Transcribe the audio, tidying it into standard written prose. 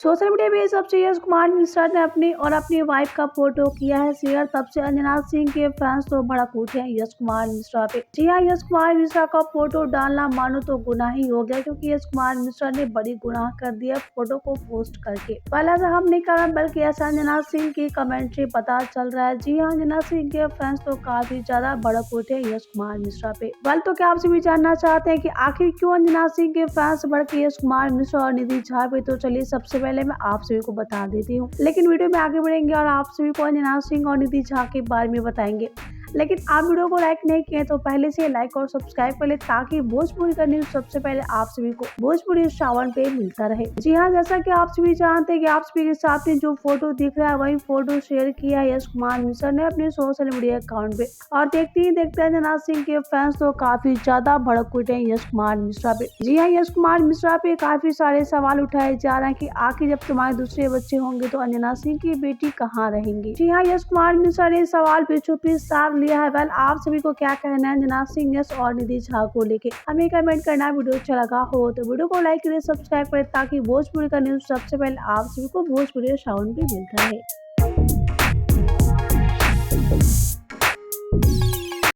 Social media पे सबसे यश कुमार मिश्रा ने अपनी वाइफ का फोटो किया है शेयर। तब से अंजना सिंह के फैंस तो भड़क उठे हैं यश कुमार मिश्रा पे। जी हाँ, यश कुमार मिश्रा का फोटो डालना मानो तो गुनाह ही हो गया, क्योंकि यश कुमार मिश्रा ने बड़ी गुनाह कर दिया फोटो को पोस्ट करके। पहला हम नहीं करा, बल्कि ऐसा अंजना सिंह की कमेंट्री पता चल रहा है। जी हाँ, अंजना सिंह के फैंस तो काफी ज्यादा भड़क उठे हैं यश कुमार मिश्रा पे। बल तो क्या आपसे भी जानना चाहते हैं कि आखिर क्यों अंजना सिंह के फैंस भड़के यश कुमार मिश्रा और निधि झा पे। तो चलिए सबसे पहले मैं आप सभी को बता देती हूँ, लेकिन वीडियो में आगे बढ़ेंगे और आप सभी को अंजना सिंह और निधि झा के बारे में बताएंगे। लेकिन आप वीडियो को लाइक नहीं किए तो पहले से लाइक और सब्सक्राइब कर ले, ताकि भोजपुरी का न्यूज सबसे पहले आप सभी को भोजपुरी सावन पे मिलता रहे। जी हाँ, जैसा कि आप सभी जानते हैं कि आप सभी के सामने जो फोटो दिख रहा है वही फोटो शेयर किया है यश कुमार मिश्रा ने अपने सोशल मीडिया अकाउंट पे। और देखते ही देखते अंजना सिंह के फैंस तो काफी ज्यादा भड़क उठे हैं यश कुमार मिश्रा पे। जी हाँ, यश कुमार मिश्रा पे काफी सारे सवाल उठाए जा रहे हैं कि आखिर जब तुम्हारे दूसरे बच्चे होंगे तो अंजना सिंह की बेटी कहाँ रहेंगी। जी हाँ, यश कुमार मिश्रा ने सवाल पे चुप्पी साध लिया है। वेल, आप सभी को क्या कहना है अंजना सिंह यश और निधि झा को लेके, हमें कमेंट करना। वीडियो अच्छा लगा हो तो वीडियो को लाइक करें, सब्सक्राइब करें, ताकि भोजपुरी का न्यूज सबसे पहले आप सभी को भोजपुरी साउंड भी मिलता है।